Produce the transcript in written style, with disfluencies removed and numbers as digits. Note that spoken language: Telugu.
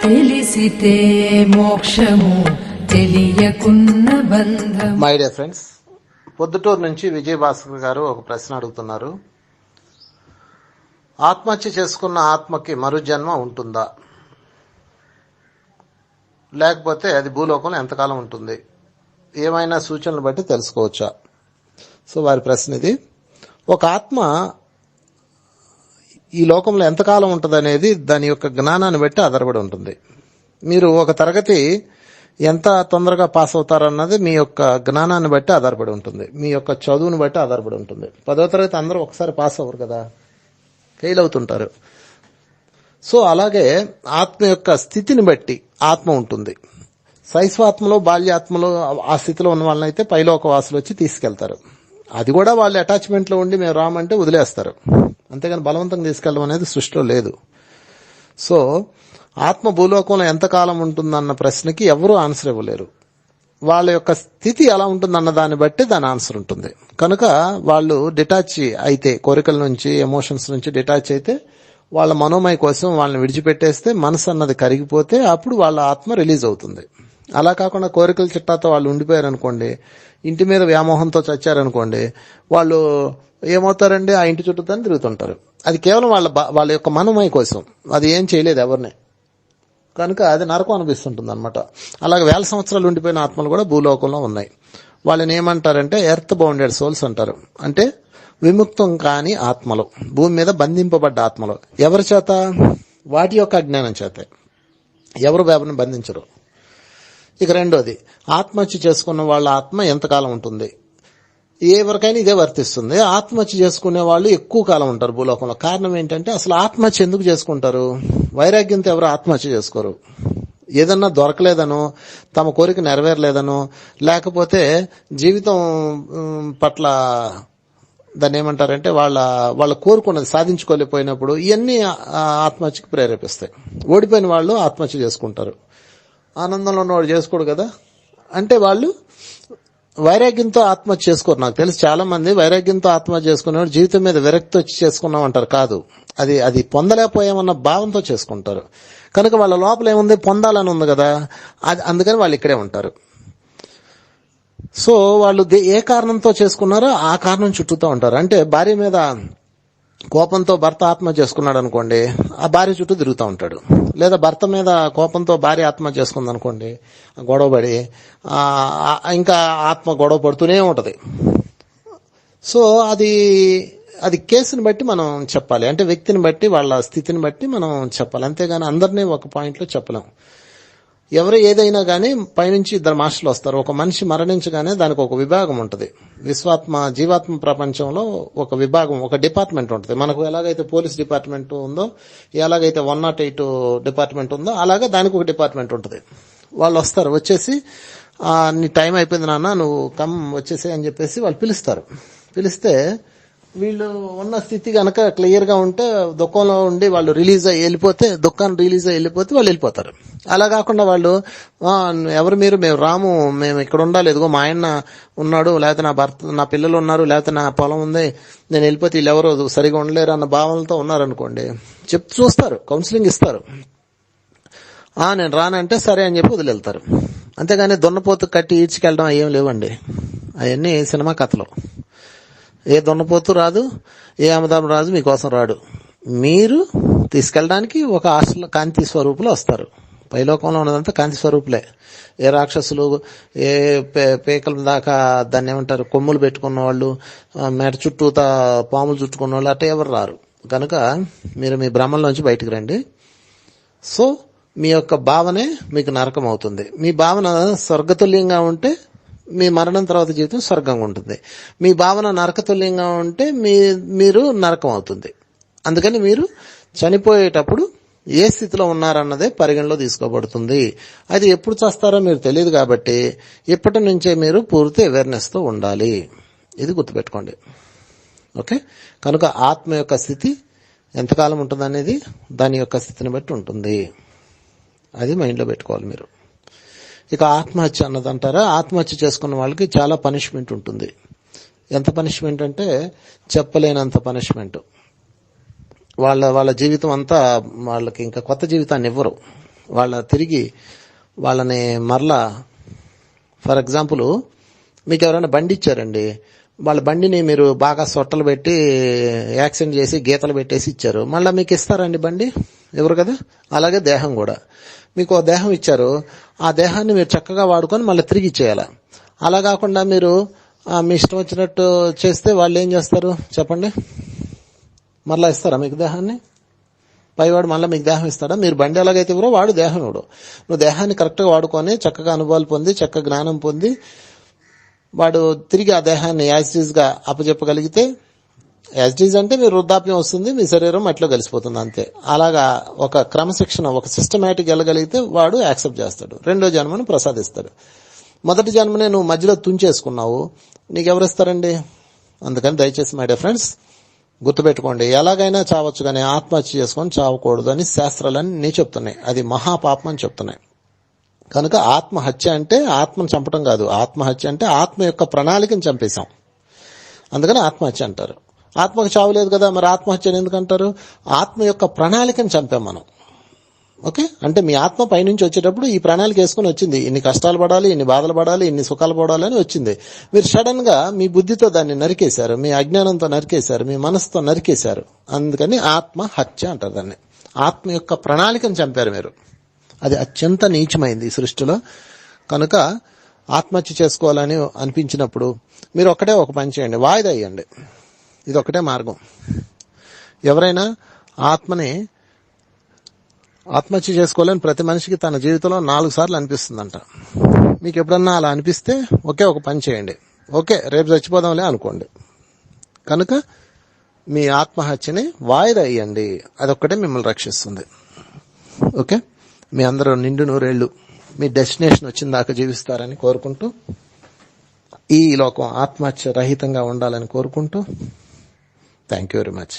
తెలిసితే మోక్షము తెలియకున్న బంధము. మై డియర్ ఫ్రెండ్స్, పొద్దుటూరు నుంచి విజయభాస్కర్ గారు ఒక ప్రశ్న అడుగుతున్నారు. ఆత్మహత్య చేసుకున్న ఆత్మకి మరుజన్మ ఉంటుందా, లేకపోతే అది భూలోకంలో ఎంతకాలం ఉంటుంది, ఏమైనా సూచనలు బట్టి తెలుసుకోవచ్చా? సో వారి ప్రశ్న ఇది. ఒక ఆత్మ ఈ లోకంలో ఎంతకాలం ఉంటుంది అనేది దాని యొక్క జ్ఞానాన్ని బట్టి ఆధారపడి ఉంటుంది. మీరు ఒక తరగతి ఎంత తొందరగా పాస్ అవుతారన్నది మీ యొక్క జ్ఞానాన్ని బట్టి ఆధారపడి ఉంటుంది, మీ యొక్క చదువుని బట్టి ఆధారపడి ఉంటుంది. 10వ తరగతి అందరూ ఒకసారి పాస్ అవ్వరు కదా, ఫెయిల్ అవుతుంటారు. సో అలాగే ఆత్మ యొక్క స్థితిని బట్టి ఆత్మ ఉంటుంది. శైశవాత్మలో బాల్యాత్మలో ఆ స్థితిలో ఉన్న వాళ్ళనైతే పైలోక వాసులు వచ్చి తీసుకెళ్తారు. అది కూడా వాళ్ళు అటాచ్మెంట్ లో ఉండి మేము రామంటే వదిలేస్తారు, అంతేగాని బలవంతంగా తీసుకెళ్ళడం అనేది సృష్టిలో లేదు. సో ఆత్మ భూలోకంలో ఎంతకాలం ఉంటుందన్న ప్రశ్నకి ఎవరూ ఆన్సర్ ఇవ్వలేరు. వాళ్ళ యొక్క స్థితి ఎలా ఉంటుందన్న దాన్ని బట్టి దాని ఆన్సర్ ఉంటుంది. కనుక వాళ్ళు డిటాచ్ అయితే, కోరికల నుంచి ఎమోషన్స్ నుంచి డిటాచ్ అయితే, వాళ్ళ మనోమయ కోసం వాళ్ళని విడిచిపెట్టేస్తే, మనసు అన్నది కరిగిపోతే అప్పుడు వాళ్ళ ఆత్మ రిలీజ్ అవుతుంది. అలా కాకుండా కోరికల చిట్టాతో వాళ్ళు ఉండిపోయారు అనుకోండి, ఇంటి మీద వ్యామోహంతో చచ్చారనుకోండి, వాళ్ళు ఏమవుతారండి, ఆ ఇంటి చుట్టూతో తిరుగుతుంటారు. అది కేవలం వాళ్ళ యొక్క మనోమయ కోసం, అది ఏం చేయలేదు ఎవరిని, కనుక అది నరకం అనిపిస్తుంటుంది అనమాట. అలాగే 1000 సంవత్సరాలు ఉండిపోయిన ఆత్మలు కూడా భూలోకంలో ఉన్నాయి. వాళ్ళని ఏమంటారంటే ఎర్త్ బౌండెడ్ సోల్స్ అంటారు. అంటే విముక్తం కాని ఆత్మలు, భూమి మీద బంధింపబడ్డ ఆత్మలు. ఎవరి చేత? వాటి యొక్క అజ్ఞానం చేత. ఎవరు ఎవరిని బంధించరు. ఇక రెండోది, ఆత్మహత్య చేసుకున్న వాళ్ళ ఆత్మ ఎంతకాలం ఉంటుంది? ఎవరికైనా ఇదే వర్తిస్తుంది. ఆత్మహత్య చేసుకునే వాళ్ళు ఎక్కువ కాలం ఉంటారు భూలోకంలో. కారణం ఏంటంటే, అసలు ఆత్మహత్య ఎందుకు చేసుకుంటారు? వైరాగ్యంతో ఎవరు ఆత్మహత్య చేసుకోరు. ఏదన్నా దొరకలేదనో, తమ కోరిక నెరవేరలేదనో, లేకపోతే జీవితం పట్ల దాన్ని ఏమంటారంటే వాళ్ళ కోరుకున్నది సాధించుకోలేకపోయినప్పుడు ఇవన్నీ ఆత్మహత్యకు ప్రేరేపిస్తాయి. ఓడిపోయిన వాళ్ళు ఆత్మహత్య చేసుకుంటారు. ఆనందంలో ఉన్నవాడు చేసుకోడు కదా. అంటే వాళ్ళు వైరాగ్యంతో ఆత్మహత్య చేసుకోరు. నాకు తెలిసి చాలా మంది వైరాగ్యంతో ఆత్మహత్య చేసుకునేవాడు జీవితం మీద విరక్తి వచ్చి చేసుకున్నాం అంటారు. కాదు, అది పొందలేకపోయామన్న భావంతో చేసుకుంటారు. కనుక వాళ్ళ లోపల ఏముంది, పొందాలని ఉంది కదా, అందుకని వాళ్ళు ఇక్కడే ఉంటారు. సో వాళ్ళు ఏ కారణంతో చేసుకున్నారో ఆ కారణం చుట్టూతో ఉంటారు. అంటే భార్య మీద కోపంతో భర్త ఆత్మహత్య చేసుకున్నాడు అనుకోండి, ఆ భార్య చుట్టూ తిరుగుతూ ఉంటాడు. లేదా భర్త మీద కోపంతో భార్య ఆత్మహత్య చేసుకుంది అనుకోండి, గొడవపడి ఇంకా ఆత్మ గొడవ పడుతూనే ఉంటది. సో అది కేసుని బట్టి మనం చెప్పాలి. అంటే వ్యక్తిని బట్టి, వాళ్ళ స్థితిని బట్టి మనం చెప్పాలి. అంతేగాని అందరినీ ఒక పాయింట్లో చెప్పలేం. ఎవరు ఏదైనా కానీ పైనుంచి 2 మాస్టర్లు వస్తారు. ఒక మనిషి మరణించగానే దానికి ఒక విభాగం ఉంటుంది. జీవాత్మ ప్రపంచంలో ఒక విభాగం, ఒక డిపార్ట్మెంట్ ఉంటుంది. మనకు ఎలాగైతే పోలీస్ డిపార్ట్మెంట్ ఉందో, ఎలాగైతే 108 డిపార్ట్మెంట్ ఉందో, అలాగే దానికి ఒక డిపార్ట్మెంట్ ఉంటుంది. వాళ్ళు వస్తారు, వచ్చేసి నీ టైం అయిపోయింది నాన్న, నువ్వు వచ్చేసి అని చెప్పేసి వాళ్ళు పిలుస్తారు. పిలిస్తే వీళ్ళు ఉన్న స్థితి కనుక క్లియర్ గా ఉంటే, దుఃఖంలో ఉండి వాళ్ళు దుఃఖాన్ని రిలీజ్ అయ్యి వెళ్ళిపోతే వాళ్ళు వెళ్ళిపోతారు. అలా కాకుండా వాళ్ళు ఎవరు మీరు, మేము రాము, మేము ఇక్కడ ఉండాలి, ఎదుగో మా ఆయన ఉన్నాడు, లేకపోతే నా భర్త, నా పిల్లలు ఉన్నారు, లేకపోతే నా పొలం ఉంది, నేను వెళ్ళిపోతే వీళ్ళు ఎవరు సరిగా ఉండలేరు అన్న భావనలతో ఉన్నారనుకోండి, చూస్తారు, కౌన్సిలింగ్ ఇస్తారు. నేను రానంటే సరే అని చెప్పి వదిలేళ్తారు. అంతేగాని దున్నపోతు కట్టి ఈడ్చుకెళ్ళడం ఏం లేవండి. అవన్నీ సినిమా కథలు. ఏ దున్నపోతు రాదు, ఏ అమదాం రాజు మీకోసం రాడు. మీరు తీసుకెళ్ళడానికి ఒక హాస్టల్ కాంతి స్వరూపులు వస్తారు. పైలోకంలో ఉన్నదంతా కాంతి స్వరూపులే. ఏ రాక్షసులు, ఏ పేకల దాకా దాన్ని ఏమంటారు, కొమ్ములు పెట్టుకున్న వాళ్ళు, మెడ చుట్టూ పాములు చుట్టుకున్న వాళ్ళు, అట్లా ఎవరు రారు. కనుక మీరు మీ బ్రహ్మంలోంచి బయటకు రండి. సో మీ యొక్క భావనే మీకు నరకం అవుతుంది. మీ భావన స్వర్గతుల్యంగా ఉంటే మీ మరణం తర్వాత జీవితం స్వర్గంగా ఉంటుంది. మీ భావన నరకతుల్యంగా ఉంటే మీరు నరకం అవుతుంది. అందుకని మీరు చనిపోయేటప్పుడు ఏ స్థితిలో ఉన్నారన్నదే పరిగణలో తీసుకోబడుతుంది. అది ఎప్పుడు చేస్తారో మీరు తెలియదు కాబట్టి ఇప్పటి నుంచే మీరు పూర్తి అవేర్నెస్ తో ఉండాలి. ఇది గుర్తుపెట్టుకోండి. ఓకే. కనుక ఆత్మ యొక్క స్థితి ఎంతకాలం ఉంటుంది అనేది దాని యొక్క స్థితిని బట్టి ఉంటుంది. అది మైండ్లో పెట్టుకోవాలి మీరు. ఇక ఆత్మహత్య అన్నదంటారా, ఆత్మహత్య చేసుకున్న వాళ్ళకి చాలా పనిష్మెంట్ ఉంటుంది. ఎంత పనిష్మెంట్ అంటే చెప్పలేనంత పనిష్మెంట్. వాళ్ళ జీవితం అంతా వాళ్ళకి ఇంకా కొత్త జీవితాన్ని ఇవ్వరు. వాళ్ళని మరలా ఫర్ ఎగ్జాంపుల్ మీకు ఎవరైనా బండి ఇచ్చారండి, వాళ్ళ బండిని మీరు బాగా సొట్టలు పెట్టి యాక్సిడెంట్ చేసి గీతలు పెట్టేసి ఇచ్చారు, మళ్ళీ మీకు ఇస్తారండి బండి? ఎవరు కదా. అలాగే దేహం కూడా, మీకు ఓ దేహం ఇచ్చారు, ఆ దేహాన్ని మీరు చక్కగా వాడుకొని మళ్ళీ తిరిగి ఇచ్చేయాలి. అలా కాకుండా మీరు మీ ఇష్టం వచ్చినట్టు చేస్తే వాళ్ళు ఏం చేస్తారు చెప్పండి? మళ్ళీ ఇస్తారా మీకు దేహాన్ని? పైవాడు మళ్ళీ మీకు దేహం ఇస్తాడా? మీరు బండి ఎలాగైతే ఇవ్వరో వాడు దేహం ఇవ్వడు. నువ్వు దేహాన్ని కరెక్ట్గా వాడుకొని చక్కగా అనుభవాలు పొంది చక్కగా జ్ఞానం పొంది వాడు తిరిగి ఆ దేహాన్ని యాజ్ ఇట్ ఈజ్ గా అప్పచెప్పగలిగితే, యాజ్ ఇట్ ఈజ్ అంటే మీరు వృద్ధాప్యం వస్తుంది, మీ శరీరం మట్టిలో కలిసిపోతుంది అంతే. అలాగా ఒక క్రమశిక్షణ, ఒక సిస్టమేటిక్ వెళ్ళగలిగితే వాడు యాక్సెప్ట్ చేస్తాడు, రెండో జన్మను ప్రసాదిస్తాడు. మొదటి జన్మనే నువ్వు మధ్యలో తుంచేసుకున్నావు, నీకెవరిస్తారండి? అందుకని దయచేసి మై డియర్ ఫ్రెండ్స్ గుర్తుపెట్టుకోండి, ఎలాగైనా చావచ్చు కానీ ఆత్మహత్య చేసుకొని చావకూడదు అని శాస్త్రాలన్నీ చెప్తున్నాయి. అది మహాపాపం అని చెప్తున్నాయి. కనుక ఆత్మహత్య అంటే ఆత్మను చంపడం కాదు, ఆత్మహత్య అంటే ఆత్మ యొక్క ప్రణాళికను చంపేశాం, అందుకని ఆత్మహత్య అంటారు. ఆత్మకు చావులేదు కదా, మరి ఆత్మహత్య ఎందుకు అంటారు? ఆత్మ యొక్క ప్రణాళికను చంపాం మనం. ఓకే, అంటే మీ ఆత్మ పైనుంచి వచ్చేటప్పుడు ఈ ప్రణాళిక వేసుకుని వచ్చింది, ఇన్ని కష్టాలు పడాలి, ఇన్ని బాధలు పడాలి, ఇన్ని సుఖాలు పడాలి అని వచ్చింది. మీరు సడన్ గా మీ బుద్ధితో దాన్ని నరికేశారు, మీ అజ్ఞానంతో నరికేశారు, మీ మనసుతో నరికేశారు. అందుకని ఆత్మహత్య అంటారు దాన్ని. ఆత్మ యొక్క ప్రణాళికను చంపారు మీరు. అది అత్యంత నీచమైంది ఈ సృష్టిలో. కనుక ఆత్మహత్య చేసుకోవాలని అనిపించినప్పుడు మీరు ఒక్కటే ఒక పని చేయండి, వాయిదా ఇవ్వండి. ఇది ఒకటే మార్గం. ఎవరైనా ఆత్మహత్య చేసుకోవాలని ప్రతి మనిషికి తన జీవితంలో 4 సార్లు అనిపిస్తుందంట. మీకు ఎప్పుడన్నా అలా అనిపిస్తే ఒకే ఒక పని చేయండి, ఓకే రేపు చచ్చిపోదాంలే అనుకోండి. కనుక మీ ఆత్మహత్యని వాయిదా ఇవ్వండి, అదొక్కటే మిమ్మల్ని రక్షిస్తుంది. ఓకే, మీ అందరూ నిండు నూరేళ్లు మీ డెస్టినేషన్ వచ్చిన దాకా జీవిస్తారని కోరుకుంటూ, ఈ లోకం ఆత్మహత్య రహితంగా ఉండాలని కోరుకుంటూ, థ్యాంక్ యూ వెరీ మచ్.